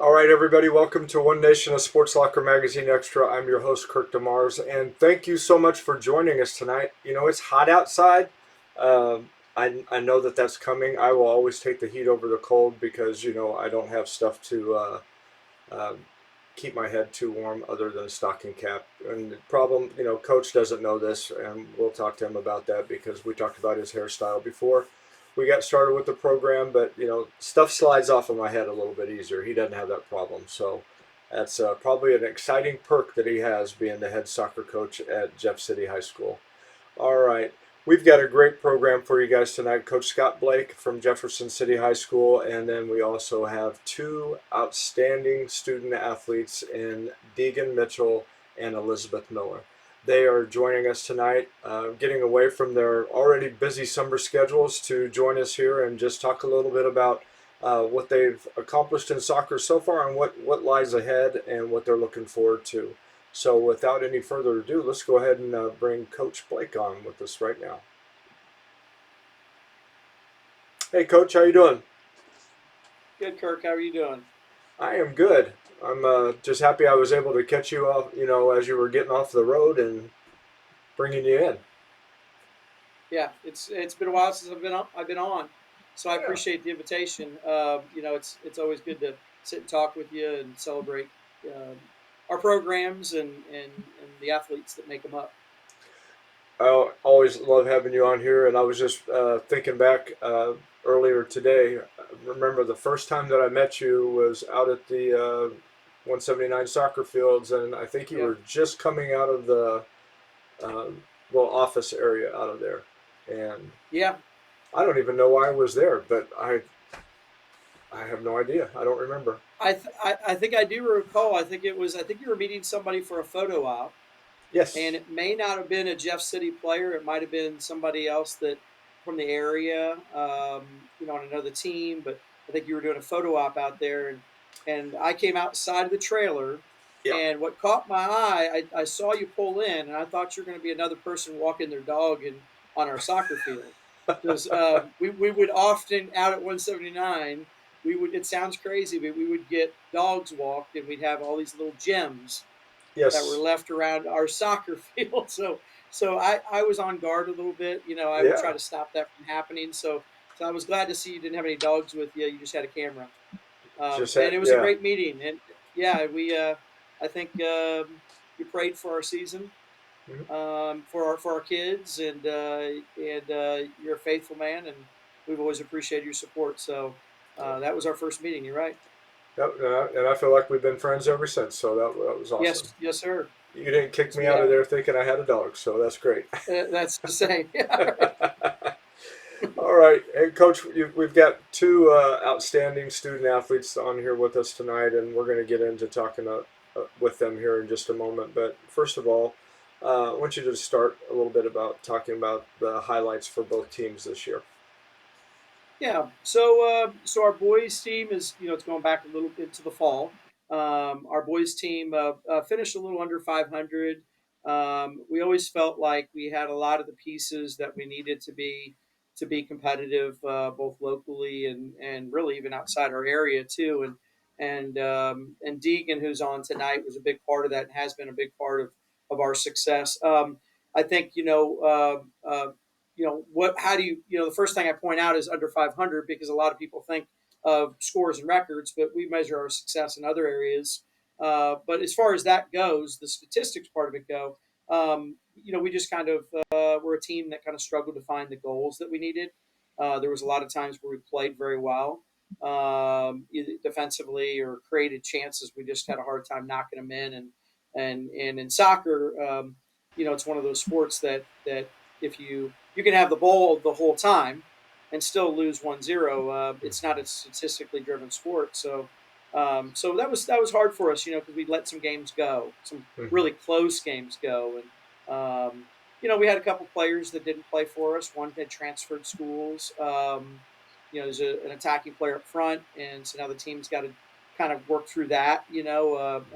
All right, everybody, welcome to One Nation of Sports Locker Magazine Extra. I'm your host, Kirk DeMars, and thank you so much for joining us tonight. You know, it's hot outside. I know that that's coming. I will always take the heat over the cold because, I don't have stuff to uh, keep my head too warm other than a stocking cap. And the problem, Coach doesn't know this, and we'll talk to him about that because we talked about his hairstyle before we got started with the program. But stuff slides off of my head a little bit easier. He doesn't have that problem, so that's probably an exciting perk that he has being the head soccer coach at Jeff City High School. All right. We've got a great program for you guys tonight. Coach Scott Blake from Jefferson City High School, and then we also have two outstanding student athletes in Deegan Mitchell and Elizabeth Miller. They are joining us tonight, getting away from their already busy summer schedules to join us here and just talk a little bit about what they've accomplished in soccer so far and what lies ahead and what they're looking forward to. So without any further ado, let's go ahead and bring Coach Blake on with us right now. Hey, Coach, how you doing? Good, Kirk. How are you doing? I am good. I'm just happy I was able to catch you off, as you were getting off the road and bringing you in. Yeah, it's been a while since I've been on, so I Yeah. appreciate the invitation. It's always good to sit and talk with you and celebrate um, our programs and the athletes that make them up. I always love having you on here, and I was just thinking back earlier today. I remember the first time that I met you was out at the 179 soccer fields, and I think you Yeah, were just coming out of the uh, little office area out of there. And yeah. I don't even know why I was there, but I have no idea. I don't remember. I think I do recall. I think you were meeting somebody for a photo op, and Yes. it may not have been a Jeff City player. It might have been somebody else that from the area, on another team. But I think you were doing a photo op out there, and I came outside of the trailer, Yeah. and what caught my eye, I saw you pull in, and I thought you were going to be another person walking their dog on our soccer field because we would often out at 179. We would. It sounds crazy, but we would get dogs walked, and we'd have all these little gems that were Yes. left around our soccer field. So I was on guard a little bit. I would try Yeah. to stop that from happening. So I was glad to see you didn't have any dogs with you. You just had a camera, Just and had it was a yeah. great meeting. And yeah, we I think you prayed for our season, Mhm. for our kids, and you're a faithful man, and we've always appreciated your support. So that was our first meeting. You're right. Yep, and I feel like we've been friends ever since. So that was awesome. Yes, yes, sir. You didn't kick Yes, me we out of have. there thinking I had a dog, so that's great. That's the same. Yeah, right. All right, and Coach, we've got two outstanding student athletes on here with us tonight, and we're going to get into talking with them here in just a moment. But first of all, I want you to start a little bit about talking about the highlights for both teams this year. Yeah. So our boys team is, it's going back a little bit to the fall. Our boys team finished a little under 500. We always felt like we had a lot of the pieces that we needed to be competitive, both locally and really even outside our area too. And Deegan, who's on tonight, was a big part of that and has been a big part of our success. I think what how do the first thing I point out is under 500 because a lot of people think of scores and records, but we measure our success in other areas. But as far as that goes, the statistics part of it go, we just kind of were a team that kind of struggled to find the goals that we needed. There was a lot of times where we played very well, either defensively or created chances. We just had a hard time knocking them in. And in soccer, it's one of those sports that if you can have the ball the whole time and still lose 1-0. It's not a statistically driven sport. So that was hard for us, because we let some games go, some Mm-hmm. really close games go. And we had a couple players that didn't play for us. One had transferred schools. There's an attacking player up front, and so now the team's got to kind of work through that,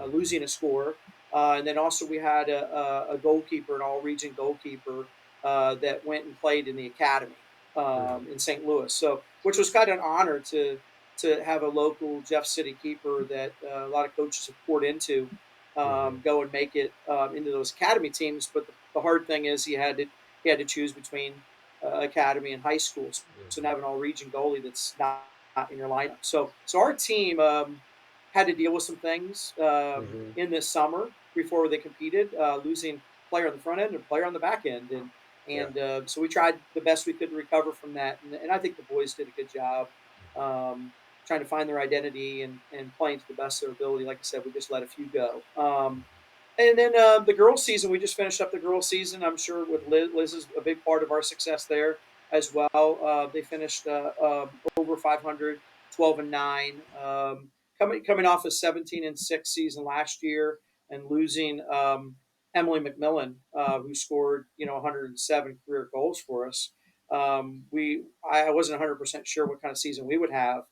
losing a score. And then also we had a goalkeeper, an all-region goalkeeper, that went and played in the academy Mm-hmm. in St. Louis. So, which was kind of an honor to to have a local Jeff City keeper that a lot of coaches have poured into Mm-hmm. go and make it into those academy teams. But the hard thing is he had to choose between academy and high school. So now have an all region goalie that's not in your lineup. So our team had to deal with some things Mm-hmm. in this summer before they competed, losing player on the front end and player on the back end, and Yeah. and so we tried the best we could to recover from that, and I think the boys did a good job um, trying to find their identity and playing to the best of their ability. Like I said, we just let a few go. And then the girls' season, we just finished up the girls' season. I'm sure with Liz, Liz is a big part of our success there as well. They finished over 500, 12-9, coming off a 17-6 season last year and losing Emily McMillan, who scored 107 career goals for us. I wasn't 100% sure what kind of season we would have.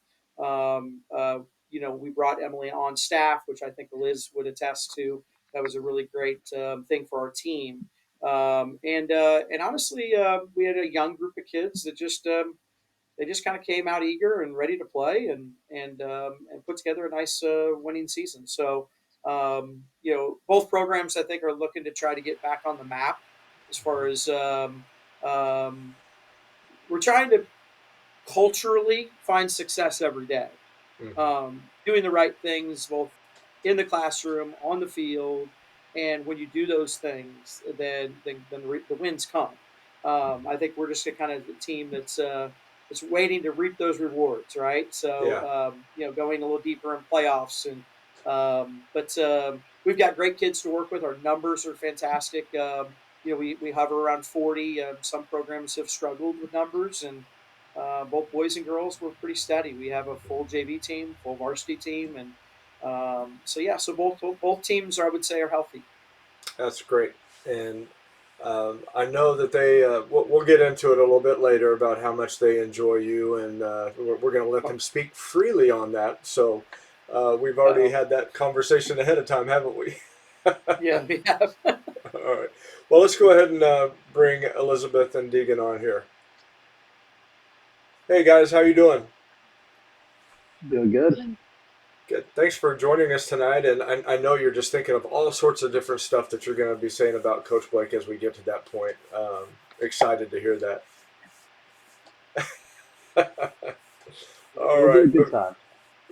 Um, uh, we brought Emily on staff, which I think Liz would attest to. That was a really great thing for our team. And honestly, we had a young group of kids that just they just kind of came out eager and ready to play and put together a nice winning season. So both programs I think are looking to try to get back on the map as far as um, we're trying to culturally find success every day, Mm-hmm. doing the right things both in the classroom, on the field, and when you do those things, then the wins come. I think we're just a kind of the team that's waiting to reap those rewards, right? So Yeah. going a little deeper in playoffs, and but we've got great kids to work with. Our numbers are fantastic. We hover around 40. Some programs have struggled with numbers, and both boys and girls were pretty steady. We have a full JV team, full varsity team, and so both teams I would say are healthy. That's great. And I know that they, we'll get into it a little bit later about how much they enjoy you, and we're going to let them speak freely on that. So we've already Oh, had that conversation ahead of time, haven't we? yeah, we have. All right. Well, let's go ahead and bring Elizabeth and Deegan on here. Hey guys, how you doing? Doing good. Good. Thanks for joining us tonight. And I know you're just thinking of all sorts of different stuff that you're going to be saying about Coach Blake as we get to that point. Excited to hear that. All It'll be a right. good time.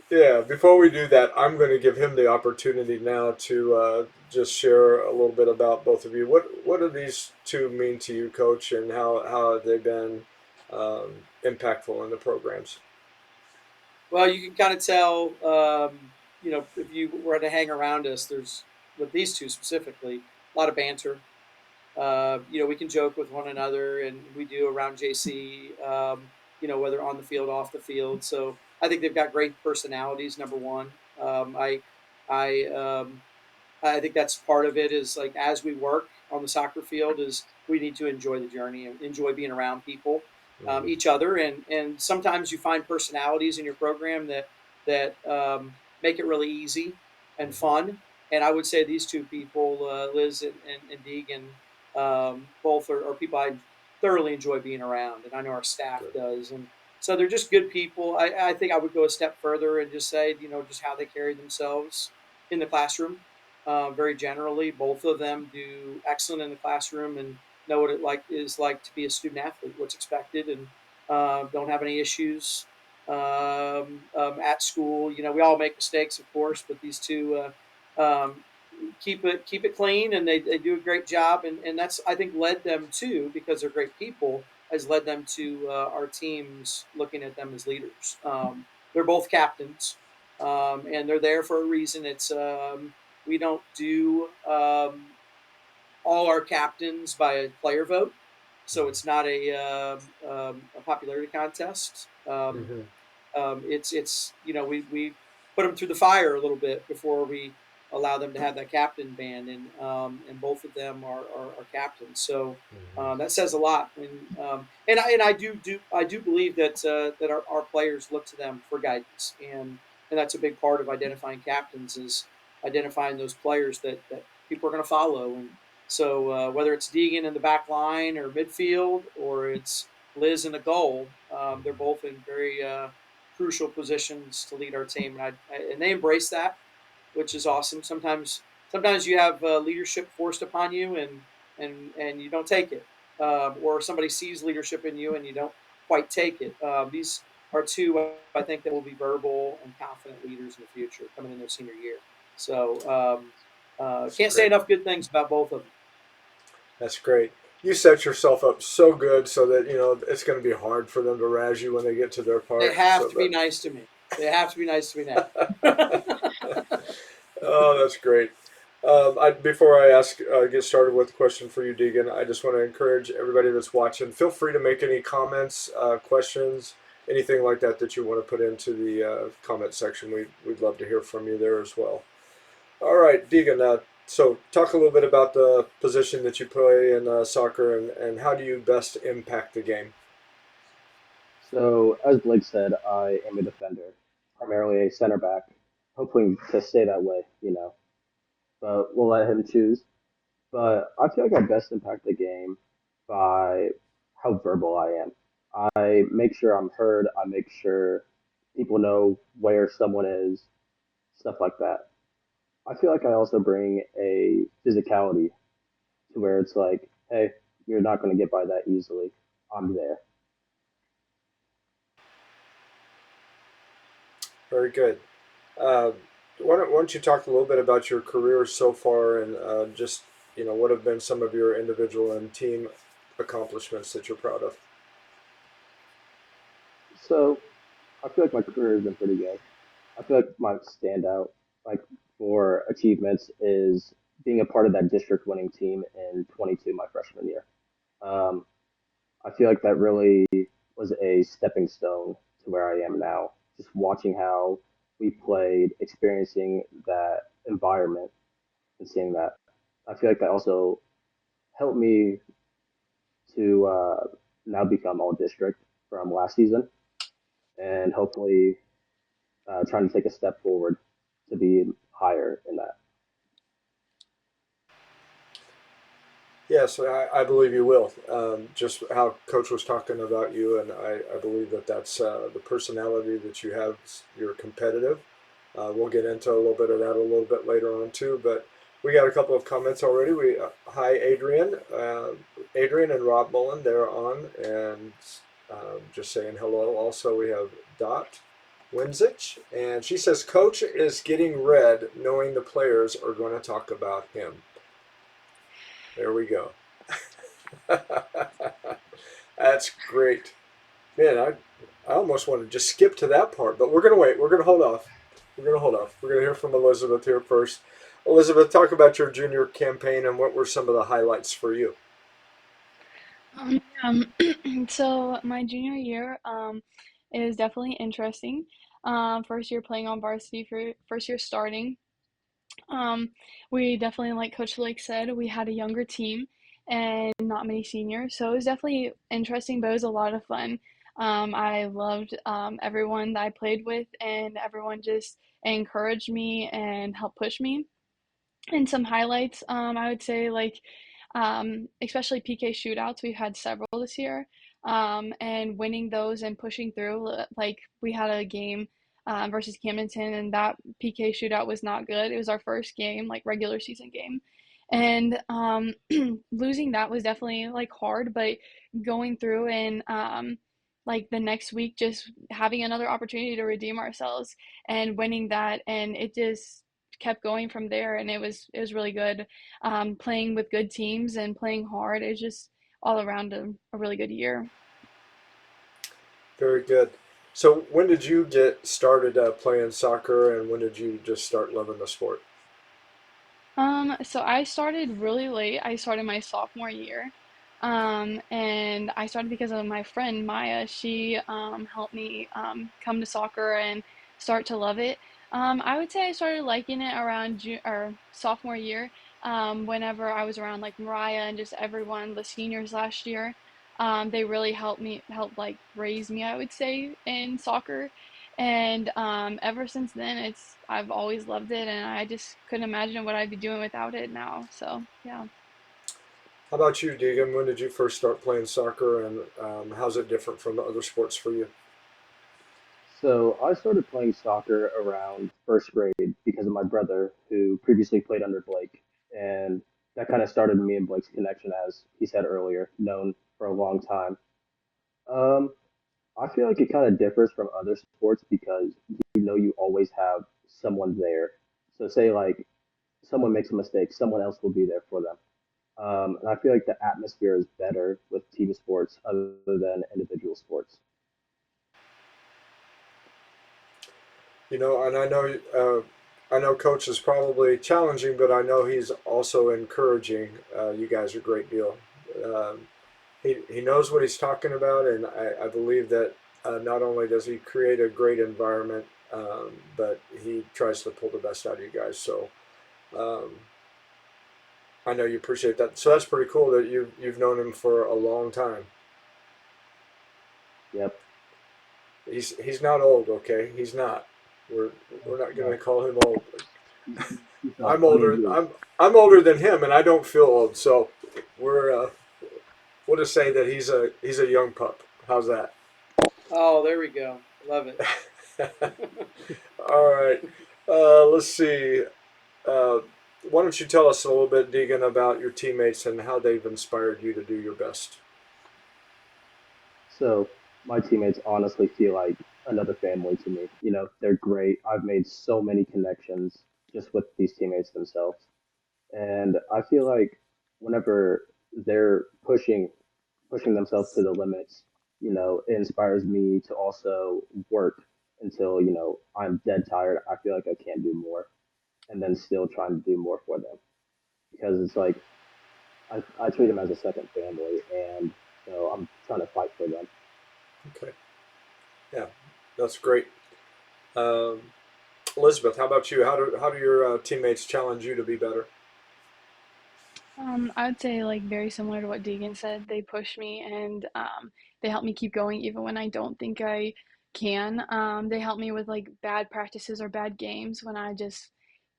Yeah, before we do that, I'm going to give him the opportunity now to just share a little bit about both of you. What do these two mean to you, Coach, and how have they been impactful in the programs? Well, you can kind of tell, if you were to hang around us, there's with these two specifically a lot of banter. We can joke with one another, and we do around JC. Whether on the field, off the field. So I think they've got great personalities. Number one, I I think that's part of it. Is like as we work on the soccer field, is we need to enjoy the journey and enjoy being around people, Mm-hmm. each other, and sometimes you find personalities in your program that make it really easy and fun. And I would say these two people, Liz and Deegan, both are people I thoroughly enjoy being around, and I know our staff Good. does. And so they're just good people. I think I would go a step further and just say, just how they carry themselves in the classroom. Very generally, both of them do excellent in the classroom and know what it is like to be a student athlete, what's expected, and don't have any issues at school. We all make mistakes, of course, but these two keep it clean, and they do a great job, and that's I think led them to, because they're great people, has led them to our teams looking at them as leaders. They're both captains, and they're there for a reason. It's we don't do all our captains by a player vote, so it's not a popularity contest. Mm-hmm. It's we put them through the fire a little bit before we allow them to have that captain band, and both of them are captains. So Mm-hmm. that says a lot. And I do believe that our players look to them for guidance, and that's a big part of identifying captains is identifying those players that people are going to follow. And so whether it's Deegan in the back line or midfield, or it's Liz in the goal, they're both in very crucial positions to lead our team, and they embrace that, which is awesome. Sometimes you have leadership forced upon you, and you don't take it, or somebody sees leadership in you and you don't quite take it. These are two, I think, that will be verbal and confident leaders in the future coming in their senior year. So That's can't say great. enough good things about both of them. That's great. You set yourself up so good so that it's going to be hard for them to razz you when they get to their They part. have So to be nice to me. They have to be nice to me now. that. Oh, that's great. Before I get started with a question for you, Deegan, I just want to encourage everybody that's watching. Feel free to make any comments, questions, anything like that that you want to put into the comment section. We'd love to hear from you there as well. All right, Deegan. So talk a little bit about the position that you play in soccer and how do you best impact the game. So, as Blake said, I am a defender, primarily a center back, hoping to stay that way, but we'll let him choose. But I feel like I best impact the game by how verbal I am. I make sure I'm heard, I make sure people know where someone is, stuff like that. I feel like I also bring a physicality to where it's like, hey, you're not going to get by that easily. I'm there. Very good. Uh, why don't you talk a little bit about your career so far and just what have been some of your individual and team accomplishments that you're proud of? So I feel like my career has been pretty good. I feel like my standout, like for achievements, is being a part of that district winning team in 22, my freshman year. Um, I feel like that really was a stepping stone to where I am now. Just watching how we played, experiencing that environment, and seeing that. I feel like that also helped me to now become all district from last season, and hopefully trying to take a step forward to be higher in that. Yes, I believe you will. Just how Coach was talking about you, and I believe that that's the personality that you have. You're competitive. We'll get into a little bit of that a little bit later on too. But we got a couple of comments already. Hi Adrian, Adrian and Rob Mullen. They're on and just saying hello. Also, we have Dot Winzich, and she says Coach is getting red, knowing the players are going to talk about him. There we go. That's great. Man, I almost want to just skip to that part, but we're going to wait. We're going to hold off. We're going to hold off. We're going to hear from Elizabeth here first. Elizabeth, talk about your junior campaign and what were some of the highlights for you. So my junior year is definitely interesting. First year playing on varsity for first year starting. Um, we definitely, like Coach Lake said, we had a younger team and not many seniors, so it was definitely interesting, but it was a lot of fun. I loved everyone that I played with, and everyone just encouraged me and helped push me. And some highlights, I would say, like, especially PK shootouts. We've had several this year, and winning those and pushing through. Like, we had a game versus Camdenton, and that PK shootout was not good. It was our first game, like regular season game, and losing that was definitely like hard. But going through and like the next week, just having another opportunity to redeem ourselves and winning that, and it just kept going from there, and it was really good. Playing with good teams and playing hard. It's just all around a really good year. Very good. So, when did you get started playing soccer, and when did you just start loving the sport? So I started really late. I started my sophomore year. And I started because of my friend Maya. She helped me come to soccer and start to love it. I would say I started liking it around or sophomore year, whenever I was around like Mariah and just everyone, the seniors last year. They really helped like raise me, I would say, in soccer. And ever since then, I've always loved it, and I just couldn't imagine what I'd be doing without it now. So yeah. How about you, Deegan? When did you first start playing soccer, and how's it different from the other sports for you? So I started playing soccer around first grade because of my brother who previously played under Blake. And that kind of started me and Blake's connection, as he said earlier, known for a long time. Um, I feel like it kind of differs from other sports because you know you always have someone there. So say like someone makes a mistake, someone else will be there for them. And I feel like the atmosphere is better with team sports other than individual sports. And I know Coach is probably challenging, but I know he's also encouraging you guys a great deal. Um, he knows what he's talking about, and I believe that not only does he create a great environment, but he tries to pull the best out of you guys. So um, I know you appreciate that. So that's pretty cool that you've known him for a long time. Yep. He's not old, okay? He's not. We're we're not gonna No, call him old. he's not I'm plenty of older. years. I'm older than him, and I don't feel old. So we're we'll just say that he's a young pup. How's that? Oh, there we go. Love it. All right. Let's see. Uh, why don't you tell us a little bit, Deegan, about your teammates and how they've inspired you to do your best? So my teammates honestly feel like another family to me. You know, they're great. I've made so many connections just with these teammates themselves. And I feel like whenever they're pushing themselves to the limits, you know, it inspires me to also work until, you know, I'm dead tired. I feel like I can't do more and then still trying to do more for them because it's like I treat them as a second family and so I'm trying to fight for them. Okay. Yeah, that's great. Um, Elizabeth, how about you? How do your teammates challenge you to be better? I would say like very similar to what Deegan said. They push me and they help me keep going even when I don't think I can. They help me with like bad practices or bad games when I just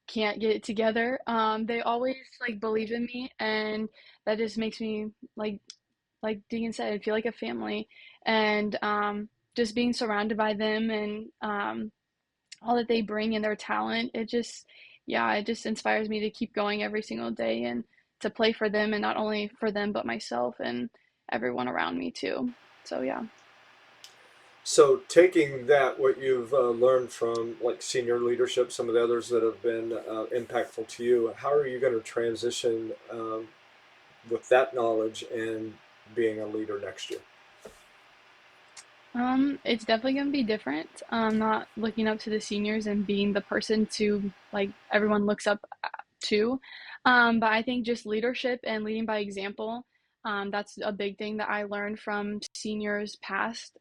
can't get it together. They always like believe in me, and that just makes me like Deegan said, I feel like a family. And just being surrounded by them and all that they bring and their talent, yeah, it just inspires me to keep going every single day and to play for them, and not only for them but myself and everyone around me too. So yeah. So, taking that, what you've learned from like senior leadership, some of the others that have been impactful to you, how are you going to transition with that knowledge and being a leader next year? It's definitely gonna be different. Not looking up to the seniors and being the person to like everyone looks up to. But I think just leadership and leading by example, that's a big thing that I learned from seniors past.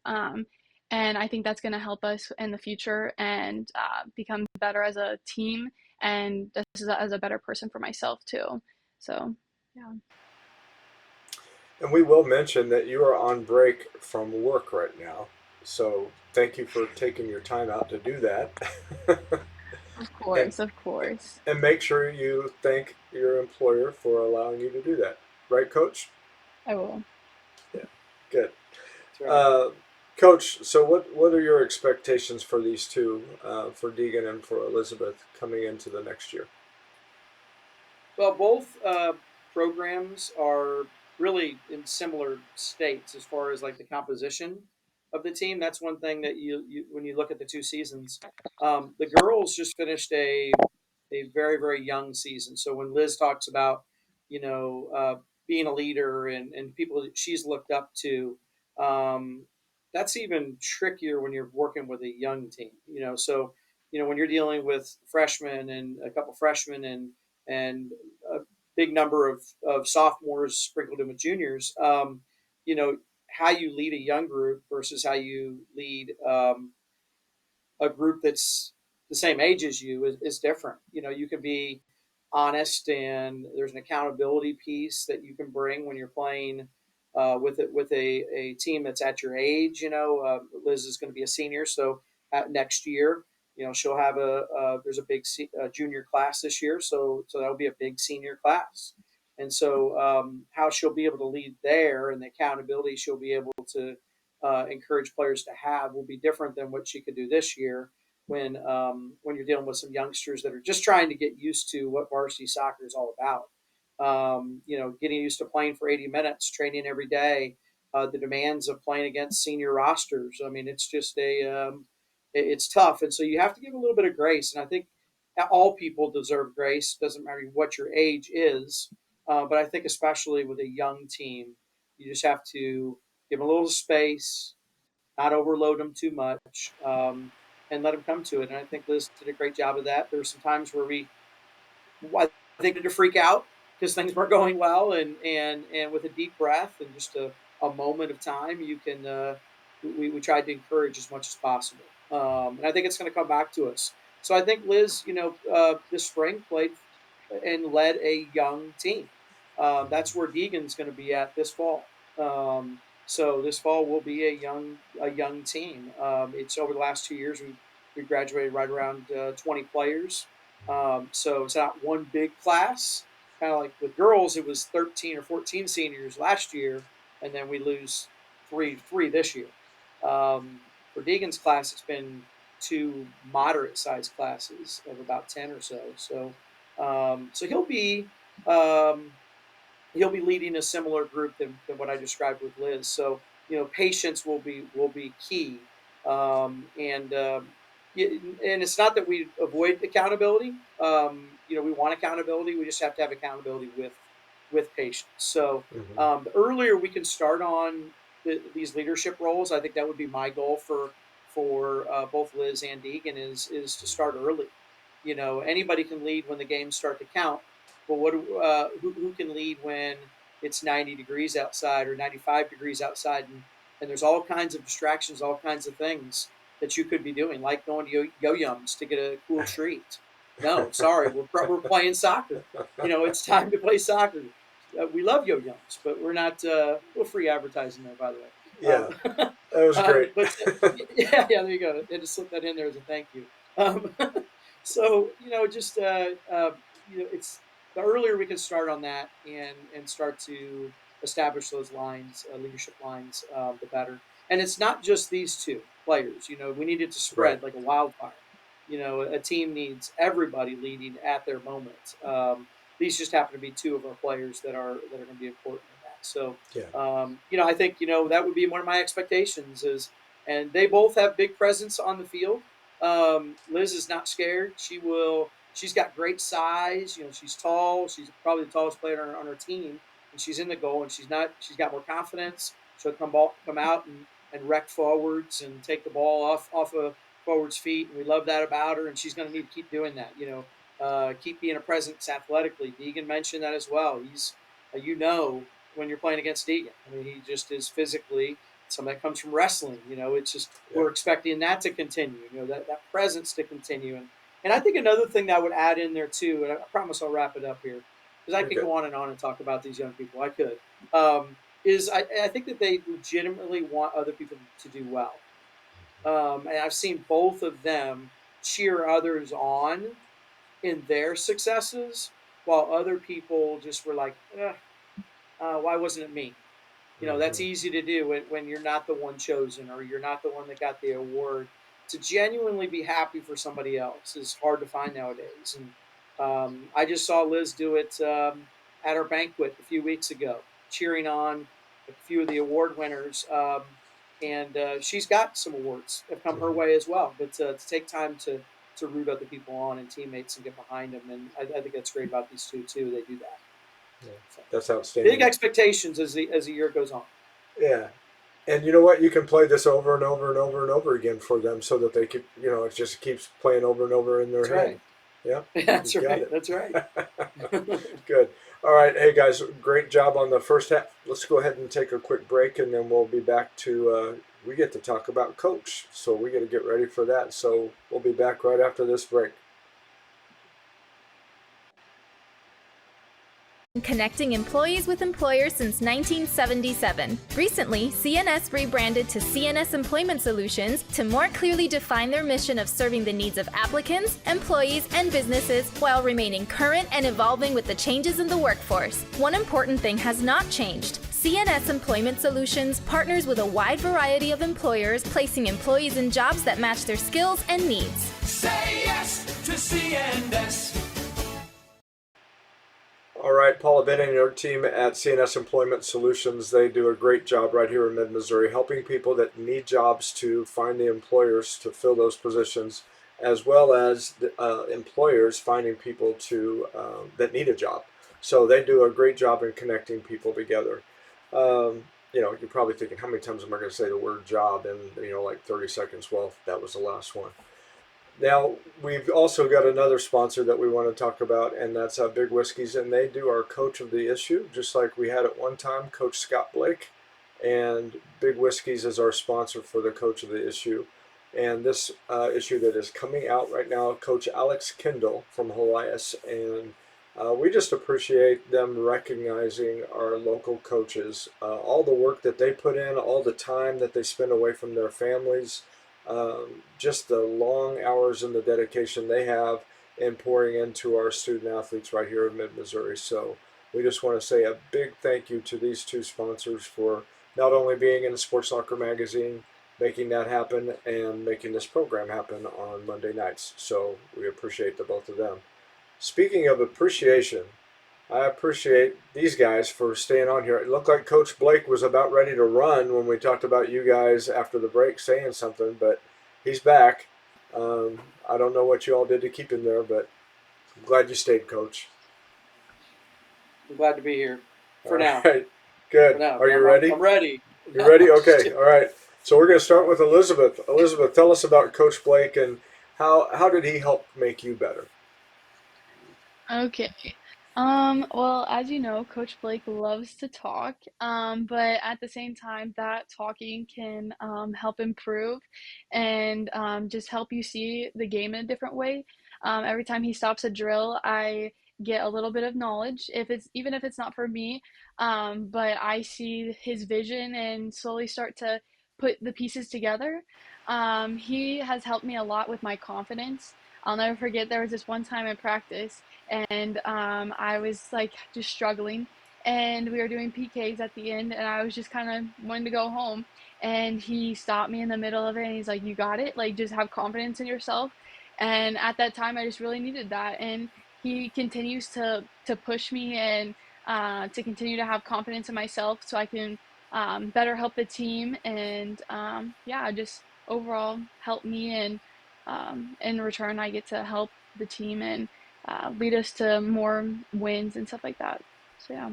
And I think that's gonna help us in the future and become better as a team and just as a better person for myself too. So yeah. And we will mention that you are on break from work right now. So, thank you for taking your time out to do that. Of and course, of course. and make sure you thank your employer for allowing you to do that. Right, Coach? I will. Yeah, good. That's right. Uh, Coach, so what are your expectations for these two, for Deegan and for Elizabeth, coming into the next year? Well, both programs are really in similar states as far as like the composition of the team. That's one thing that you when you look at the two seasons. The girls just finished a very very young season. So when Liz talks about being a leader and people that she's looked up to, um, that's even trickier when you're working with a young team. So when you're dealing with freshmen and a couple freshmen and a big number of sophomores sprinkled in with juniors, you know how you lead a young group versus how you lead a group that's the same age as you is different. You can be honest, and there's an accountability piece that you can bring when you're playing with a team that's at your age. Liz is going to be a senior, so next year, she'll have there's a big junior class this year, so that'll be a big senior class. And so, how she'll be able to lead there and the accountability she'll be able to encourage players to have will be different than what she could do this year when you're dealing with some youngsters that are just trying to get used to what varsity soccer is all about. Getting used to playing for 80 minutes, training every day, the demands of playing against senior rosters. I mean, it's just it's tough. And so you have to give a little bit of grace. And I think all people deserve grace. Doesn't matter what your age is. But I think especially with a young team, you just have to give them a little space, not overload them too much, and let them come to it. And I think Liz did a great job of that. There were some times where I think, to freak out because things weren't going well, and with a deep breath and just a moment of time, you can. We tried to encourage as much as possible, and I think it's going to come back to us. So I think Liz, this spring played and led a young team. That's where Deegan's going to be at this fall. So this fall will be a young team. It's over the last 2 years we graduated right around 20 players. So it's not one big class. Kind of like with girls, it was 13 or 14 seniors last year, and then we lose three this year. For Deegan's class, it's been two moderate-sized classes of about 10 or so. So he'll be leading a similar group than what I described with Liz. So patience will be key, and it's not that we avoid accountability. We want accountability. We just have to have accountability with patience. So the earlier we can start on these leadership roles, I think that would be my goal for both Liz and Deegan is to start early. Anybody can lead when the games start to count. But who can lead when it's 90 degrees outside or 95 degrees outside, and there's all kinds of distractions, all kinds of things that you could be doing, like going to yo-yums to get a cool treat. No, sorry, we're playing soccer. It's time to play soccer. We love yo-yums, but we're not. We're free advertising there, by the way. Yeah, that was great. Yeah, there you go. And just slip that in there as a thank you. So it's the earlier we can start on that and start to establish those lines, leadership lines, the better. And it's not just these two players. We need it to spread like a wildfire. A team needs everybody leading at their moment. These just happen to be two of our players that are going to be important in that. So, I think that would be one of my expectations and they both have big presence on the field. Liz is not scared. She's got great size. She's tall. She's probably the tallest player on her team, and she's in the goal. And she's got more confidence. She'll come out and wreck forwards and take the ball off of forwards' feet. And we love that about her. And she's going to need to keep doing that. Keep being a presence athletically. Deegan mentioned that as well. He's when you're playing against Deegan. I mean, he just is physically. Some that comes from wrestling. It's just we're expecting that to continue. That presence to continue. And I think another thing that I would add in there too, and I promise I'll wrap it up here, because I could go on and talk about these young people. I could. Is I think that they legitimately want other people to do well. And I've seen both of them cheer others on in their successes, while other people just were like, why wasn't it me? That's easy to do when you're not the one chosen or you're not the one that got the award. To genuinely be happy for somebody else is hard to find nowadays. And I just saw Liz do it at our banquet a few weeks ago, cheering on a few of the award winners. And she's got some awards that have come her way as well. But to take time to root other people on and teammates and get behind them. And I think that's great about these two, too. They do that. Yeah, that's outstanding. Big expectations as the year goes on. Yeah. And you know what? You can play this over and over and over and over again for them so that they keep, it just keeps playing over and over in their head. Right. Yeah. That's right. That's right. Good. All right. Hey, guys, great job on the first half. Let's go ahead and take a quick break, and then we'll be back to, we get to talk about coach. So we got to get ready for that. So we'll be back right after this break. Connecting employees with employers since 1977. Recently, CNS rebranded to CNS Employment Solutions to more clearly define their mission of serving the needs of applicants, employees, and businesses while remaining current and evolving with the changes in the workforce. One important thing has not changed. CNS Employment Solutions partners with a wide variety of employers, placing employees in jobs that match their skills and needs. Say yes to CNS. All right, Paula Benning and your team at CNS Employment Solutions, they do a great job right here in mid-Missouri, helping people that need jobs to find the employers to fill those positions, as well as employers finding people that need a job. So they do a great job in connecting people together. You're probably thinking, how many times am I going to say the word job in, like 30 seconds? Well, that was the last one. Now, we've also got another sponsor that we want to talk about, and that's Big Whiskies, and they do our Coach of the Issue, just like we had at one time, Coach Scott Blake. And Big Whiskies is our sponsor for the Coach of the Issue. And this issue that is coming out right now, Coach Alex Kendall from Helias, and we just appreciate them recognizing our local coaches, all the work that they put in, all the time that they spend away from their families, just the long hours and the dedication they have in pouring into our student athletes right here in mid-Missouri. So we just want to say a big thank you to these two sponsors for not only being in the Sports Soccer magazine, making that happen, and making this program happen on Monday nights. So we appreciate the both of them. Speaking of appreciation, I appreciate these guys for staying on here. It looked like Coach Blake was about ready to run when we talked about you guys after the break saying something, but he's back. I don't know what you all did to keep him there, but I'm glad you stayed, Coach. I'm glad to be here for All now. right, good. For now. Are you ready? I'm ready. You ready? Okay, all right. So we're going to start with Elizabeth. Elizabeth, tell us about Coach Blake and how did he help make you better? Okay. Well, as you know, Coach Blake loves to talk, but at the same time, that talking can help improve and just help you see the game in a different way. Every time he stops a drill, I get a little bit of knowledge, if it's even if it's not for me, but I see his vision and slowly start to put the pieces together. He has helped me a lot with my confidence. I'll never forget there was this one time in practice and I was like just struggling. And we were doing PKs at the end, and I was just kind of wanting to go home. And he stopped me in the middle of it, and he's like, "You got it. Like, just have confidence in yourself." And at that time, I just really needed that. And he continues to push me and to continue to have confidence in myself, so I can better help the team and yeah, just overall help me. And in return, I get to help the team and lead us to more wins and stuff like that. So yeah.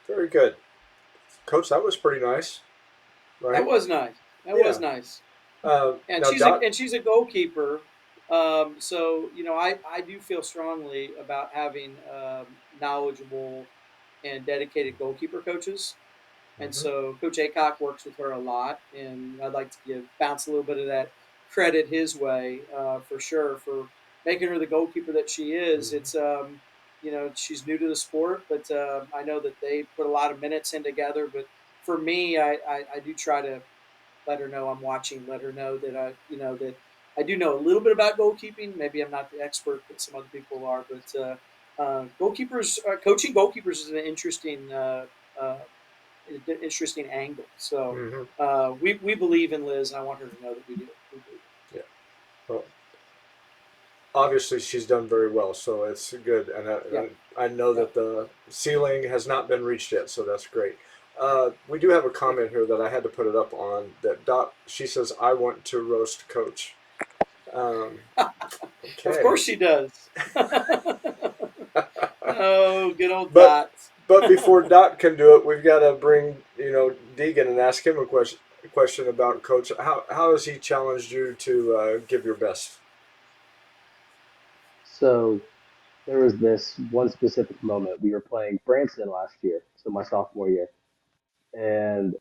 Very good. Coach, that was pretty nice, That right? was nice. That was Yeah. nice. And Now, Dot. she's a goalkeeper. So I do feel strongly about having knowledgeable and dedicated goalkeeper coaches. And Mhm. so Coach Acock works with her a lot, and I'd like to bounce a little bit of that credit his way for sure for making her the goalkeeper that she is. Mhm. It's she's new to the sport, but I know that they put a lot of minutes in together. But for me, I do try to let her know I'm watching, let her know that that I do know a little bit about goalkeeping. Maybe I'm not the expert that some other people are, but goalkeepers coaching goalkeepers is an uh, interesting angle. So Mhm. we believe in Liz, and I want her to know that we do. We believe. Yeah. Well, obviously she's done very well, so it's good, and Yeah, I know yeah. that the ceiling has not been reached yet, so that's great. We do have a comment here that I had to put it up on that Dot. She says, "I want to roast Coach." Um, Of okay, course she does. Oh, good old but Dot. before Dot can do it, we've got to bring Deegan and ask him a question about Coach. How has he challenged you to give your best? So there was this one specific moment. We were playing Branson last year, so my sophomore year, and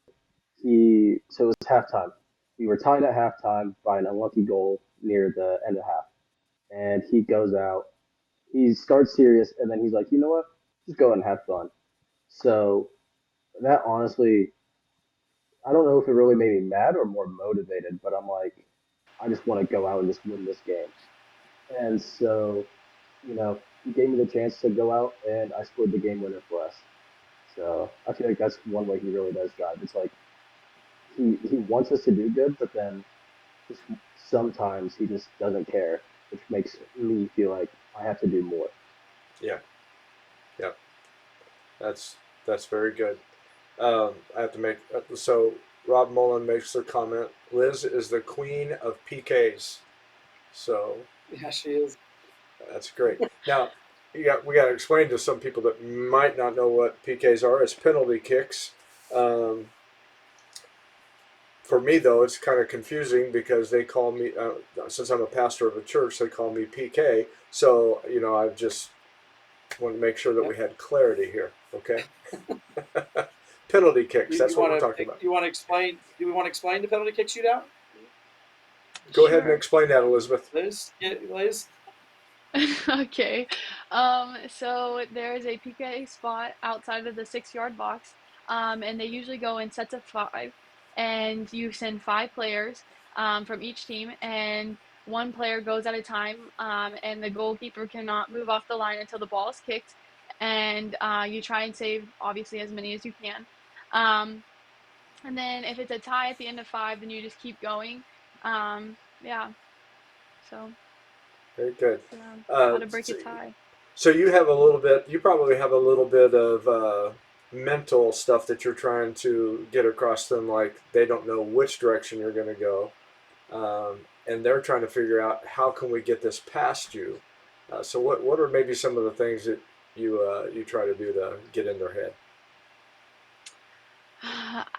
so it was halftime. We were tied at halftime by an unlucky goal near the end of half, and he goes out. He starts serious, and then he's like, you know what? Just go and have fun. So that honestly, I don't know if it really made me mad or more motivated, but I'm like, I just want to go out and just win this game. And so, he gave me the chance to go out and I scored the game winner for us. So I feel like that's one way he really does drive. It's like he wants us to do good, but then just sometimes he just doesn't care, which makes me feel like I have to do more. Yeah, yeah, that's that's very good. I have to make so. Rob Mullen makes the comment. Liz is the queen of PKs. So Yeah, she is. that's great. Now, we got to explain to some people that might not know what PKs are. It's penalty kicks. Um, for me, though, it's kind of confusing because they call me, since I'm a pastor of a church, they call me PK. So, I just want to make sure that we Yep. had clarity here. Okay. Penalty kicks. You That's what we're want to talking about. you want to explain? Do we want to explain the penalty kick shootout? Go ahead and Sure. explain that, Elizabeth. Liz, Liz. Okay. So there's a PK spot outside of the 6 yard box, and they usually go in sets of five, and you send 5 players from each team, and one player goes at a time, and the goalkeeper cannot move off the line until the ball is kicked, and you try and save obviously as many as you can. Um, and then if it's a tie at the end of 5, then you just keep going. Yeah. So Very good. yeah, Uh, how to break a so, tie. so you have a little bit. You probably have a little bit of mental stuff that you're trying to get across them. Like they don't know which direction you're going to go, and they're trying to figure out how can we get this past you. So what are maybe some of the things that you try to do to get in their head?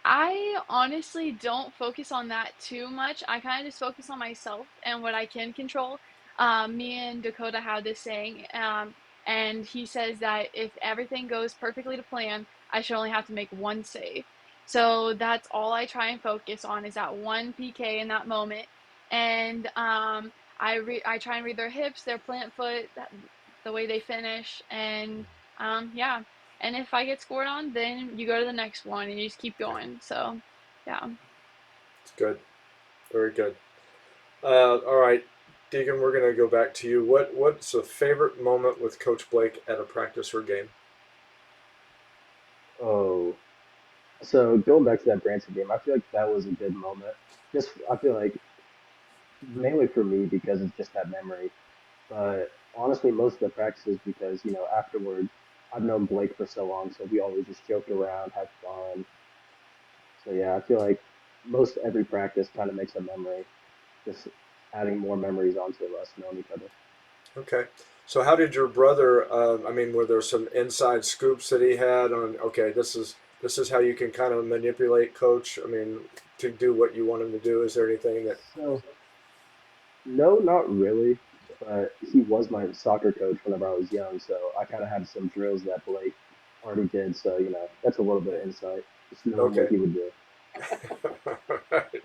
I honestly don't focus on that too much. I kind of just focus on myself and what I can control. Me and Dakota have this saying, and he says that if everything goes perfectly to plan, I should only have to make one save. So that's all I try and focus on is that one PK in that moment. And I try and read their hips, their plant foot, the way they finish, and yeah. And if I get scored on, then you go to the next one and you just keep going. So, yeah. It's good, very good. All right, Deegan, we're going to go back to you. What's the favorite moment with Coach Blake at a practice or game? Oh, so going back to that Branson game, I feel like that was a good moment. Just I feel like mainly for me because it's just that memory. But honestly, most of the practices because afterward, I've known Blake for so long, so we always just joked around, had fun. So yeah, I feel like most every practice kind of makes a memory, just adding more memories onto us knowing each other. Okay. So how did your brother? I mean, were there some inside scoops that he had on? Okay, this is how you can kind of manipulate coach. I mean, to do what you want him to do. Is there anything that? So no, not really. But he was my soccer coach whenever I was young, so I kind of had some drills that Blake already did. So that's a little bit of insight, just knowing what Okay. he would do. Right.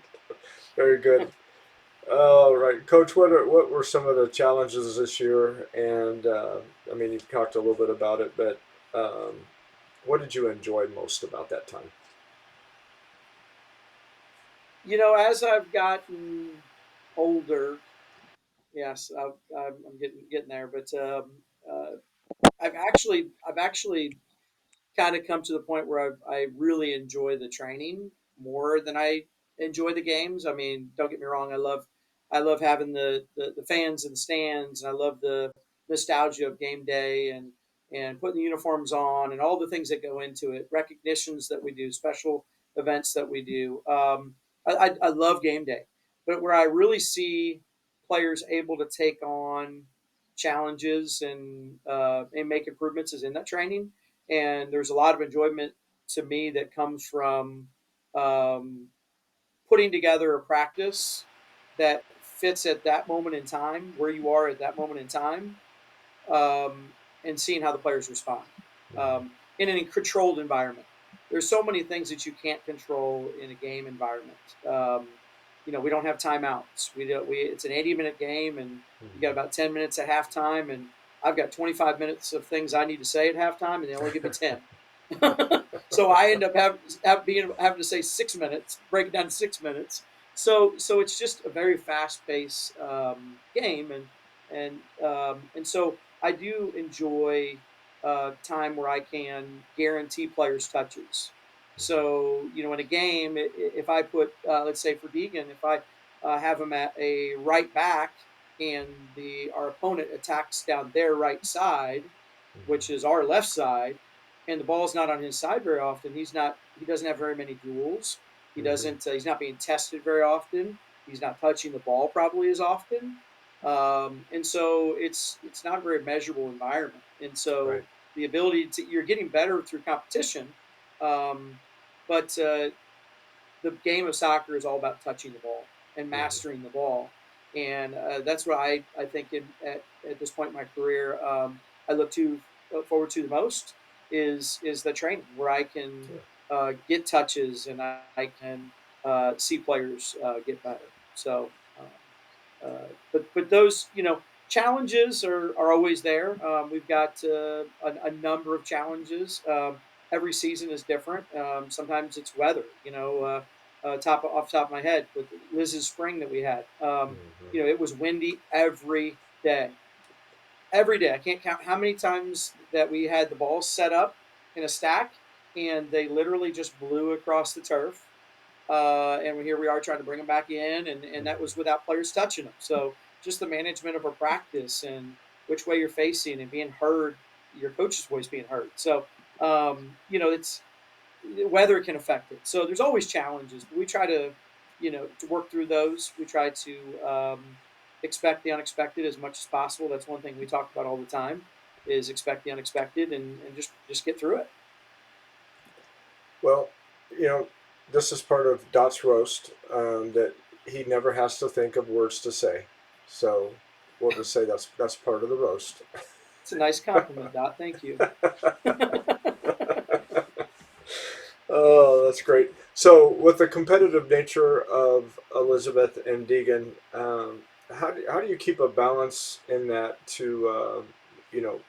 Very good. All right, Coach. What were some of the challenges this year? And I mean, you talked a little bit about it, but um, what did you enjoy most about that time? As I've gotten older, yes, I'm getting there, but uh, I've actually kind of come to the point where I really enjoy the training more than I enjoy the games. I mean, don't get me wrong, I love having the fans in the stands, and I love the nostalgia of game day and putting the uniforms on and all the things that go into it, recognitions that we do, special events that we do. I love game day, but where I really see players able to take on challenges and make improvements is in that training, and there's a lot of enjoyment to me that comes from um, putting together a practice that fits at that moment in time, where you are at that moment in time, and seeing how the players respond in a controlled environment. There's so many things that you can't control in a game environment. We don't have timeouts. We do, we It's an 80-minute game, and you got about 10 minutes at halftime, and I've got 25 minutes of things I need to say at halftime, and they only give me 10. So I end up having to say 6 minutes, break it down to 6 minutes. So it's just a very fast paced game, and so I do enjoy time where I can guarantee players touches. So, in a game, if I put, let's say for Deegan, if I have him at a right back and our opponent attacks down their right side, which is our left side, and the ball's not on his side very often, he doesn't have very many duels. He's not being tested very often. He's not touching the ball probably as often. And so it's not a very measurable environment. And so Right. the ability you're getting better through competition, um, but the game of soccer is all about touching the ball and mastering the ball, and that's what I think at this point in my career, I look forward to the most is the training where I can Yeah. get touches and I can see players get better. So. But those challenges are always there. We've got a number of challenges. Every season is different. Sometimes it's weather. Off the top of my head with Liz's spring that we had. It was windy every day. Every day. I can't count how many times that we had the balls set up in a stack and they literally just blew across the turf, and here we are trying to bring them back in, and that was without players touching them. So just the management of our practice and which way you're facing and being heard, your coach's voice being heard. So it's weather can affect it. So there's always challenges, but we try to work through those. We try to expect the unexpected as much as possible. That's one thing we talk about all the time is expect the unexpected and just get through it. Well, you know, this is part of Dot's roast, that he never has to think of words to say. So we'll just say that's part of the roast. It's a nice compliment, Dot. Thank you. Oh, that's great. So, with the competitive nature of Elizabeth and Deegan, how do you keep a balance in that to you know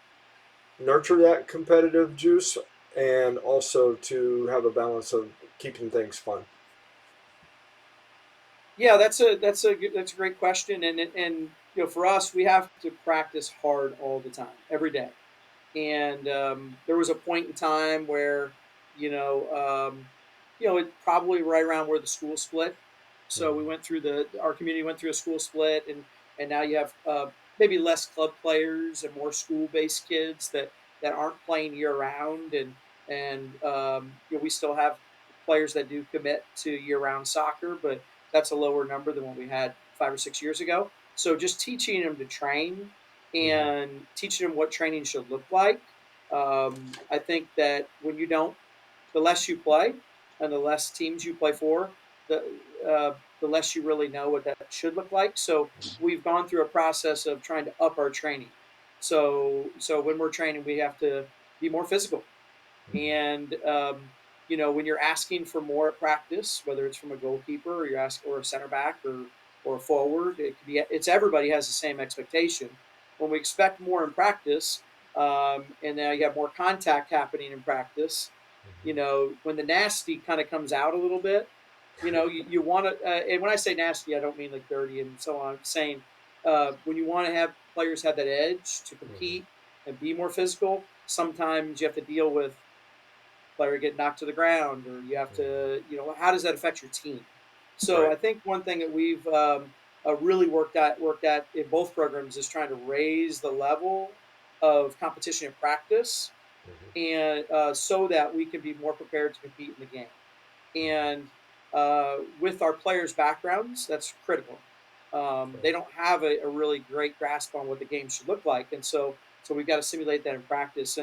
nurture that competitive juice and also to have a balance of keeping things fun? Yeah, that's a great question, and for us, we have to practice hard all the time, every day. And there was a point in time where you know it probably right around where the school split. So we went through our community went through a school split, and now you have maybe less club players and more school based kids that aren't playing year round, and we still have players that do commit to year round soccer, but that's a lower number than what we had 5 or 6 years ago. So just teaching them to train Mm-hmm. and teaching them what training should look like. I think that the less you play and the less teams you play for, the less you really know what that should look like. So we've gone through a process of trying to up our training. So when we're training, we have to be more physical, and when you're asking for more at practice, whether it's from a goalkeeper or or a center back or a forward, it's everybody has the same expectation. When we expect more in practice, and now you have more contact happening in practice, when the nasty kind of comes out a little bit, you want to. And when I say nasty, I don't mean like dirty and so on. I'm saying when you want to have players have that edge to Mm-hmm. compete and be more physical, sometimes you have to deal with player get knocked to the ground, or you have to, how does that affect your team? So Right. I think one thing that we've really worked at in both programs is trying to raise the level of competition and practice, Mm-hmm. and so that we can be more prepared to compete in the game. And with our players' backgrounds, that's critical. Right. They don't have a really great grasp on what the game should look like, and so we've got to simulate that in practice.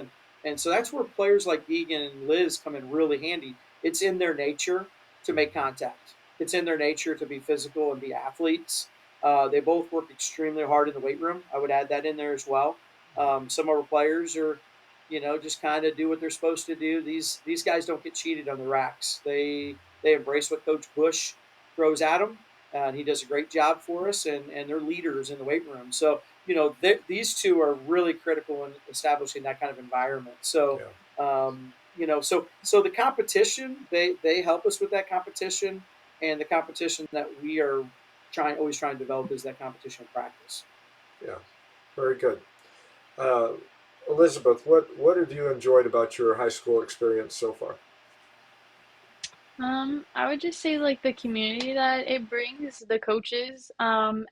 And so that's where players like Deegan and Liz come in really handy. It's in their nature to make contact. It's in their nature to be physical and be athletes. They both work extremely hard in the weight room. I would add that in there as well. Some of our players are just kind of do what they're supposed to do. These guys don't get cheated on the racks. They embrace what Coach Bush throws at them, and he does a great job for us. And they're leaders in the weight room. So these two are really critical in establishing that kind of environment. So Yeah. so the competition they help us with that competition, and the competition that we are always trying to develop is that competition in practice. Yeah. Very good. Uh, Elizabeth, what have you enjoyed about your high school experience so far? I would just say like the community that it brings, the coaches,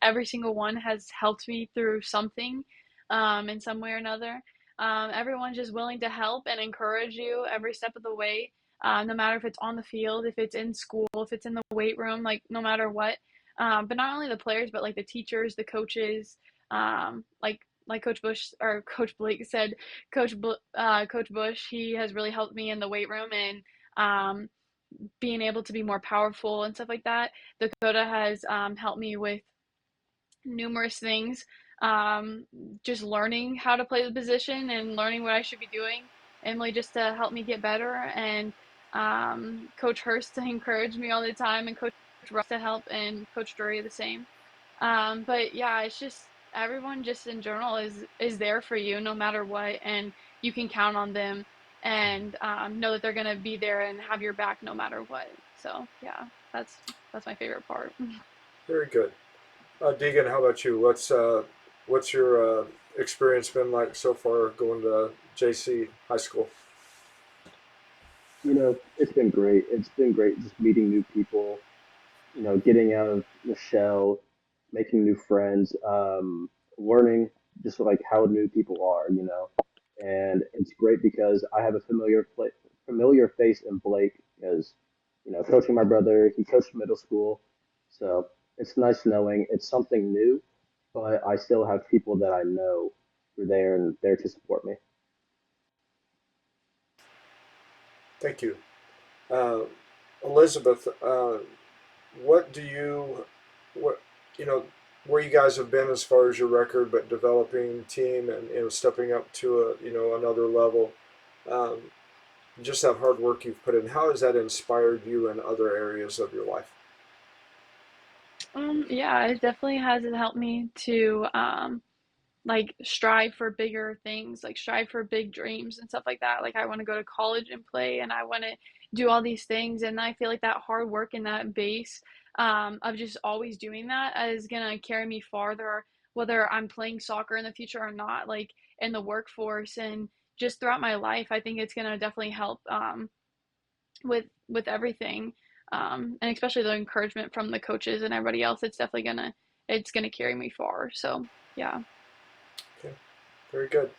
every single one has helped me through something, in some way or another. Everyone's just willing to help and encourage you every step of the way, no matter if it's on the field, if it's in school, if it's in the weight room, like no matter what. But not only the players, but like the teachers, the coaches, like Coach Bush or Coach Blake said, Coach Bush, he has really helped me in the weight room and um, being able to be more powerful and stuff like that. Dakota has helped me with numerous things, um, just learning how to play the position and learning what I should be doing. Emily just to help me get better, and Coach Hurst to encourage me all the time, and Coach Russ to help, and Coach Drury the same. But yeah, it's just everyone just in general is there for you no matter what, and you can count on them and know that they're gonna be there and have your back no matter what. So yeah, that's my favorite part. Very good. Deegan, how about you? What's your experience been like so far going to JC High School? It's been great. It's been great just meeting new people, getting out of the shell, making new friends, learning just like how new people are. And it's great because I have a familiar face in Blake because, coaching my brother, he coached middle school. So it's nice knowing it's something new, but I still have people that I know who are there and there to support me. Thank you. Uh, Elizabeth, what do you, what, you know, where you guys have been as far as your record, but developing team and stepping up to another level. Um, just that hard work you've put in. How has that inspired you in other areas of your life? Yeah, it definitely has helped me to like strive for bigger things, like strive for big dreams and stuff like that. Like I want to go to college and play and I want to do all these things. And I feel like that hard work and that base of just always doing that is going to carry me farther, whether I'm playing soccer in the future or not, like in the workforce and just throughout my life. I think it's going to definitely help with everything. And especially the encouragement from the coaches and everybody else, it's gonna carry me far. So yeah. Okay, very good.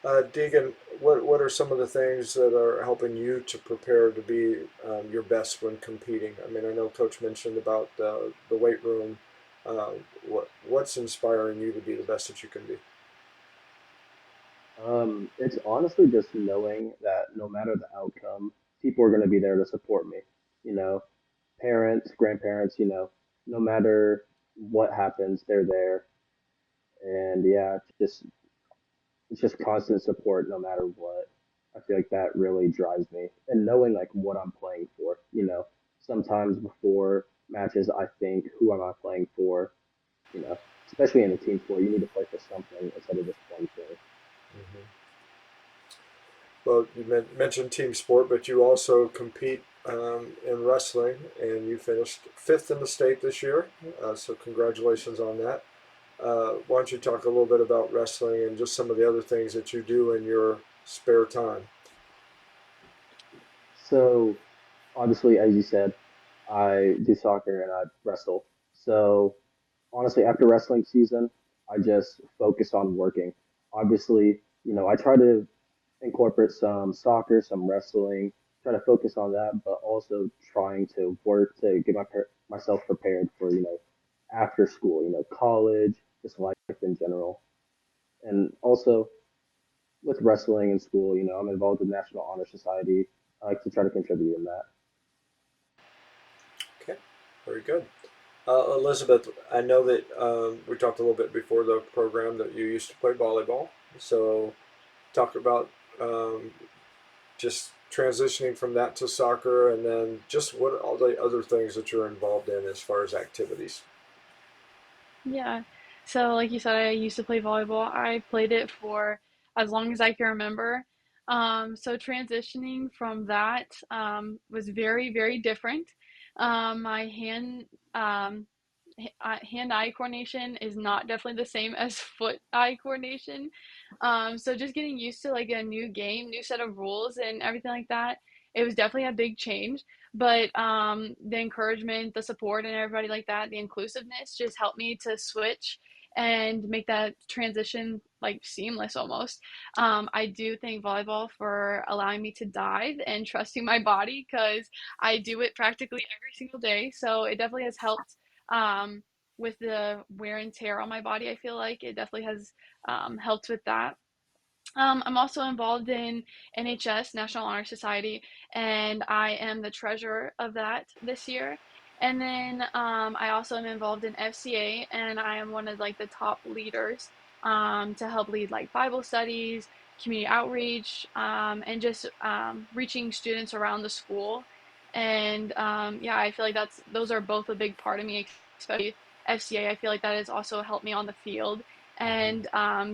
Deegan, what are some of the things that are helping you to prepare to be your best when competing? I mean, I know Coach mentioned about the weight room. Uh, what's inspiring you to be the best that you can be? It's honestly just knowing that no matter the outcome, people are going to be there to support me. You know, Parents, grandparents, no matter what happens, they're there. And yeah, it's just constant support no matter what. I feel like that really drives me. And knowing like what I'm playing for. Sometimes before matches I think who am I playing for, you know, especially in a team sport, you need to play for something instead of just one thing. Hmm. Well, you mentioned team sport, but you also compete in wrestling, and you finished fifth in the state this year. So congratulations on that. Why don't you talk a little bit about wrestling and just some of the other things that you do in your spare time? So obviously, as you said, I do soccer and I wrestle. So honestly, after wrestling season, I just focus on working. Obviously, I try to incorporate some soccer, some wrestling, try to focus on that, but also trying to work to get myself prepared for, after school, college, just life in general. And also with wrestling in school, I'm involved with National Honor Society. I like to try to contribute in that. Okay, very good. Elizabeth, I know that we talked a little bit before the program that you used to play volleyball. So talk about um, just transitioning from that to soccer, and then just what all the other things that you're involved in as far as activities. Yeah. So like you said, I used to play volleyball. I played it for as long as I can remember. So transitioning from that was very, very different. My hand um, hand-eye coordination is not definitely the same as foot-eye coordination. So just getting used to like a new game, new set of rules and everything like that, it was definitely a big change. But the encouragement, the support, and everybody like that, the inclusiveness just helped me to switch and make that transition like seamless almost. I do thank volleyball for allowing me to dive and trusting my body because I do it practically every single day. So it definitely has helped um, with the wear and tear on my body. I feel like it definitely has helped with that. I'm also involved in NHS, National Honor Society, and I am the treasurer of that this year. And then I also am involved in FCA, and I am one of like the top leaders to help lead like Bible studies, community outreach, and just reaching students around the school. And yeah, I feel like those are both a big part of me, especially FCA. I feel like that has also helped me on the field and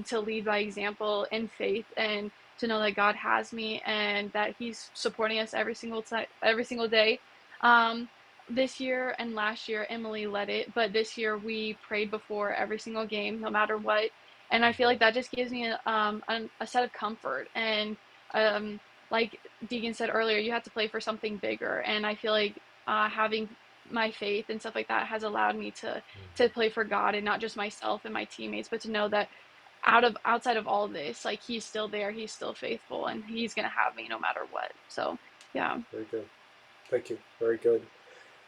to lead by example in faith and to know that God has me and that He's supporting us every single time, every single day. Um, this year and last year, Emily led it, but this year we prayed before every single game, no matter what. And I feel like that just gives me a set of comfort. And um, like Deegan said earlier, you have to play for something bigger. And I feel like having my faith and stuff like that has allowed me to play for God and not just myself and my teammates, but to know that outside of all this, like He's still there, He's still faithful, and He's gonna have me no matter what. So yeah. Very good. Thank you. Very good.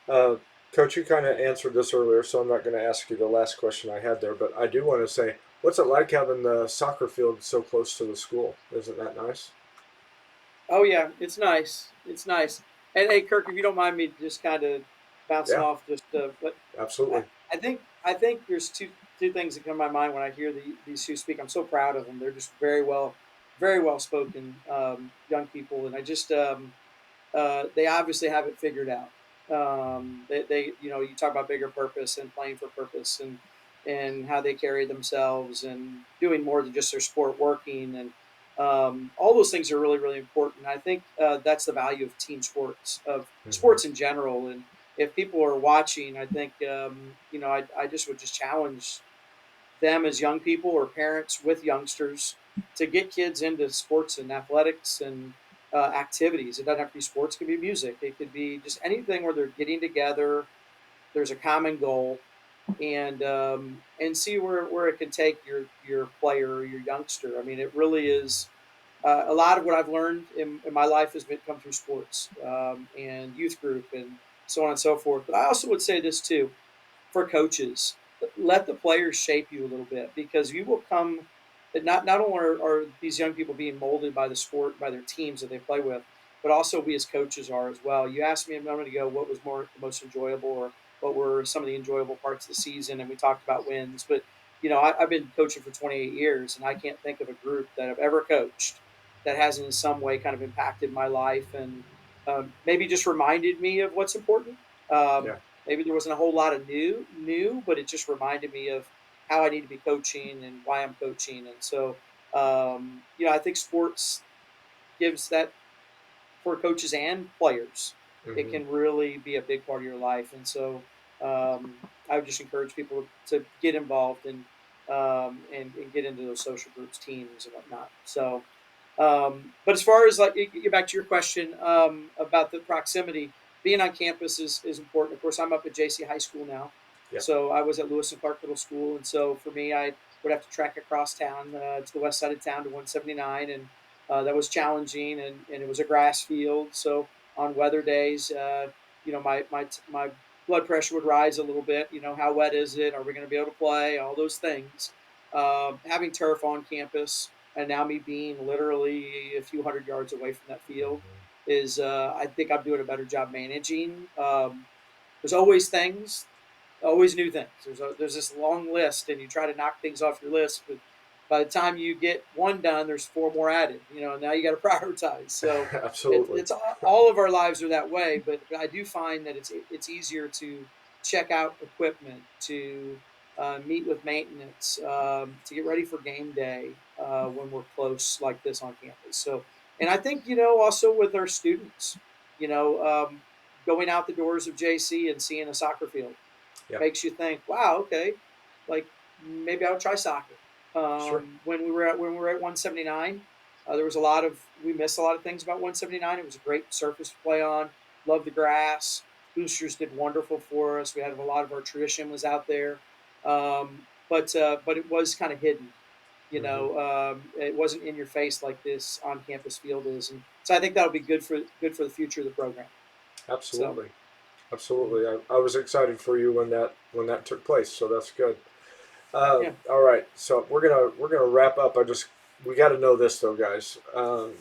Uh, Coach, you kind of answered this earlier, so I'm not going to ask you the last question I had there, but I do want to say, what's it like having the soccer field so close to the school? Isn't that nice? Oh yeah, it's nice. It's nice. And hey, Kirk, if you don't mind me just kind of bouncing Yeah, off, just but I, absolutely. I think there's two things that come to my mind when I hear these two speak. I'm so proud of them. They're just very well spoken young people, and I just they obviously have it figured out. They you talk about bigger purpose and playing for purpose and how they carry themselves and doing more than just their sport working and all those things are really really important. I think that's the value of team sports of Hmm. sports in general. And if people are watching, I think I just would just challenge them as young people or parents with youngsters to get kids into sports and athletics and activities. It doesn't have to be sports; it could be music. It could be just anything where they're getting together. There's a common goal, and see where it can take your player or your youngster. I mean, it really is. A lot of what I've learned in my life has been come through sports and youth group and so on and so forth. But I also would say this too: for coaches. Let the players shape you a little bit because you will come. Not only are these young people being molded by the sport, by their teams that they play with, but also we as coaches are as well. You asked me a moment ago what was most enjoyable or what were some of the enjoyable parts of the season, and we talked about wins. But I've been coaching for 28 years, and I can't think of a group that I've ever coached that hasn't in some way kind of impacted my life and maybe just reminded me of what's important. Yeah. Maybe there wasn't a whole lot of new, but it just reminded me of how I need to be coaching and why I'm coaching. And so, I think sports gives that for coaches and players. It Hmm. can really be a big part of your life. And so, I would just encourage people to get involved and get into those social groups, teams, and whatnot. So, but as far as like get back to your question about the proximity, being on campus is important. Of course, I'm up at JC High School now, Yeah. so I was at Lewis and Clark Middle School, and so for me, I would have to trek across town to the west side of town to 179, and that was challenging, and it was a grass field. So on weather days, my blood pressure would rise a little bit. How wet is it? Are we going to be able to play? All those things. Having turf on campus and now me being literally a few hundred yards away from that field is I think I'm doing a better job managing. There's always things, always new things. There's this long list, and you try to knock things off your list, but by the time you get one done, there's four more added. Now you got to prioritize. So Absolutely. it's all of our lives are that way, but I do find that it's easier to check out equipment, to meet with maintenance, to get ready for game day when we're close like this on campus. So, and I think also with our students, you know, um, going out the doors of JC and seeing a soccer field Yeah. makes you think, wow, okay, like maybe I'll try soccer. Sure. When we were at 179, there was a lot of we missed a lot of things about 179. It was a great surface to play on. Loved the grass. Boosters did wonderful for us. We had a lot of our tradition was out there, but it was kind of hidden. Hmm. It wasn't in your face like this on campus field is, and so I think that'll be good for the future of the program. So Absolutely. Absolutely. I was excited for you when that took place, so that's good. yeah. All right, so we're gonna wrap up. We got to know this though, guys.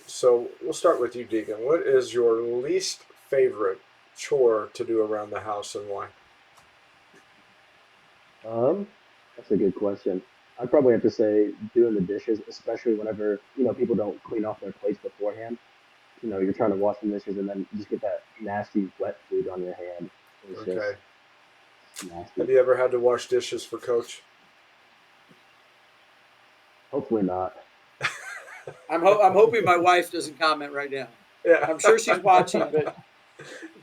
So we'll start with you, Deegan. What is your least favorite chore to do around the house and why? Um, that's a good question. I'd probably have to say doing the dishes, especially whenever, people don't clean off their plates beforehand. You're trying to wash the dishes and then you just get that nasty wet food on your hand. It's Okay. just nasty. Have you ever had to wash dishes for Coach? Hopefully not. I'm hoping my wife doesn't comment right now. Yeah. I'm sure she's watching, but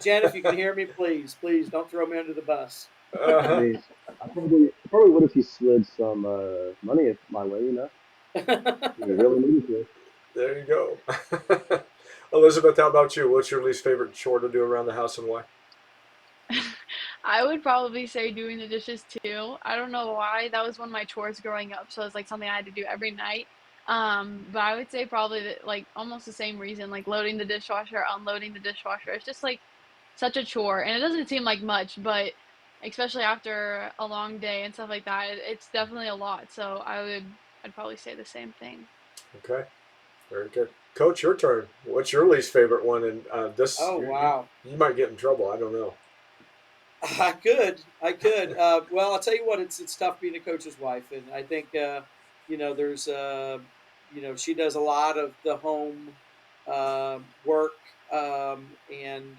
Jen, if you can hear me, please don't throw me under the bus. I Uh-huh. mean, I probably would if you slid some money my way, You really needed to. There you go. Elizabeth, how about you? What's your least favorite chore to do around the house and why? I would probably say doing the dishes too. I don't know why. That was one of my chores growing up, so it's like something I had to do every night. But I would say probably that, like almost the same reason, like loading the dishwasher, unloading the dishwasher. It's just like such a chore, and it doesn't seem like much, but especially after a long day and stuff like that, it's definitely a lot. So I'd probably say the same thing. Okay. Very good. Coach, your turn. What's your least favorite one? And this, Oh you wow. you might get in trouble. I don't know. I could. Well, I'll tell you what. It's tough being a coach's wife, and I think there's she does a lot of the home work, and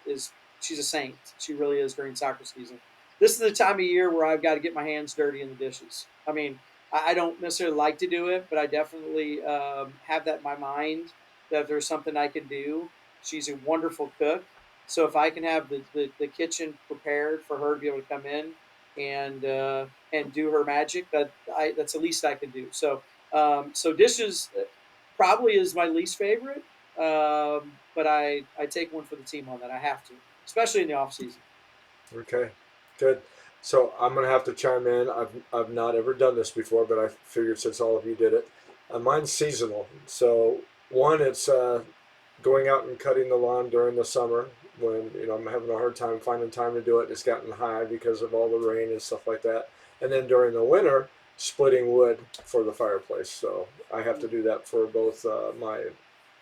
is she's a saint. She really is during soccer season. This is the time of year where I've got to get my hands dirty in the dishes. I mean, I don't necessarily like to do it, but I definitely have that in my mind that if there's something I can do. She's a wonderful cook, so if I can have the kitchen prepared for her to be able to come in and do her magic, that's the least I can do. So dishes probably is my least favorite, but I take one for the team on that. I have to, especially in the off season. Okay. Good. So I'm gonna have to chime in. I've not ever done this before, but I figured since all of you did it, mine's seasonal. So one, it's going out and cutting the lawn during the summer when I'm having a hard time finding time to do it. It's gotten high because of all the rain and stuff like that. And then during the winter, splitting wood for the fireplace. So I have to do that for both my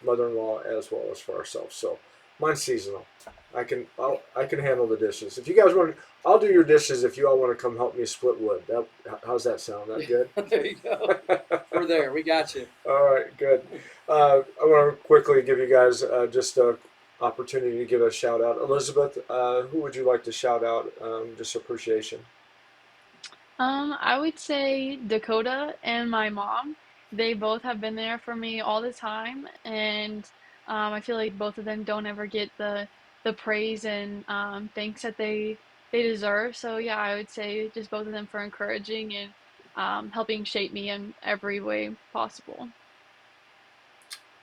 mother-in-law as well as for ourselves. So mine's seasonal. I can handle the dishes. If you guys want, I'll do your dishes if you all want to come help me split wood. How's that sound? That good? There you go. We're there. We got you. All right, good. I want to quickly give you guys just a opportunity to give a shout out. Elizabeth, who would you like to shout out? Just appreciation. I would say Dakota and my mom. They both have been there for me all the time, and I feel like both of them don't ever get the praise and thanks that they deserve. So yeah, I would say just both of them for encouraging and helping shape me in every way possible.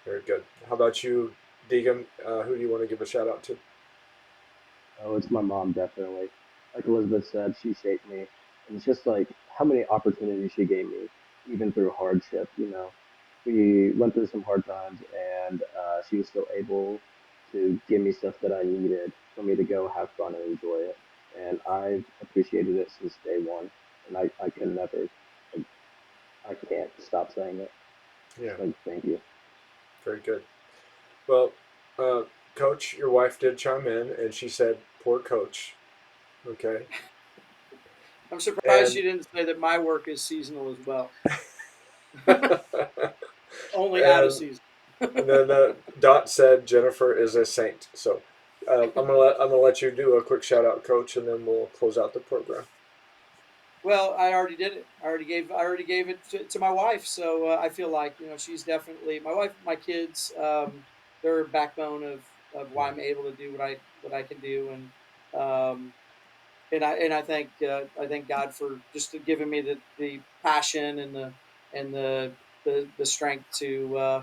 Very good. How about you, Deegan? Who do you want to give a shout out to? Oh, it's my mom, definitely. Like Elizabeth said, she shaped me. And it's just like how many opportunities she gave me, even through hardship. We went through some hard times, and she was still able to give me stuff that I needed for me to go have fun and enjoy it. And I've appreciated it since day one. And I can never, like, I can't stop saying it. Yeah, Just like, thank you. very good. Well, uh, Coach, your wife did chime in, and she said, "Poor Coach." Okay, I'm surprised and you didn't say that my work is seasonal as well. and Only out of season. and then Dot said Jennifer is a saint. So I'm gonna let you do a quick shout out, Coach, and then we'll close out the program. Well, I already did it. I already gave it to my wife. So I feel like she's definitely my wife, my kids. They're a backbone of why I'm able to do what I can do, and um, I thank God for just giving me the passion and the strength to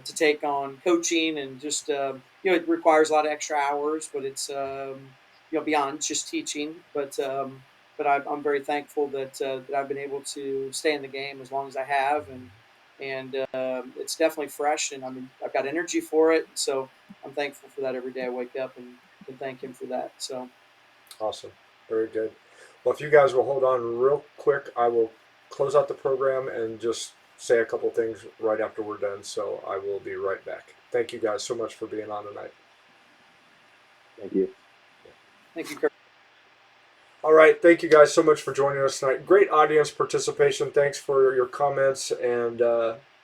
take on coaching and just it requires a lot of extra hours, but it's beyond just teaching. But I'm very thankful that I've been able to stay in the game as long as I have, and it's definitely fresh, and I've got energy for it. So I'm thankful for that every day I wake up and can thank him for that. So. Awesome. Very good. Well, if you guys will hold on real quick, I will close out the program and just say a couple things right after we're done. So I will be right back. Thank you guys so much for being on tonight. Thank you. Thank you, Kurt. All right. Thank you guys so much for joining us tonight. Great audience participation. Thanks for your comments and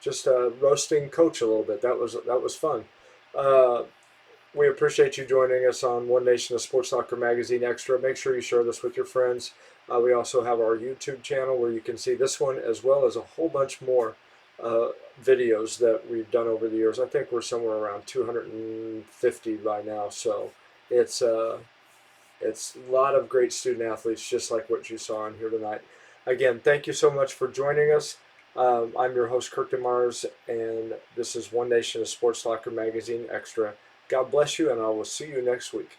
just roasting Coach a little bit. That was fun. Uh, We appreciate you joining us on One Nation of Sports Soccer Magazine Extra. Make sure you share this with your friends. We also have our YouTube channel where you can see this one as well as a whole bunch more uh, videos that we've done over the years. I think we're somewhere around 250 by now. So it's it's a lot of great student athletes, just like what you saw on here tonight. Again, thank you so much for joining us. I'm your host, Kirk DeMars, and this is One Nation of Sports Soccer Magazine Extra. God bless you, and I will see you next week.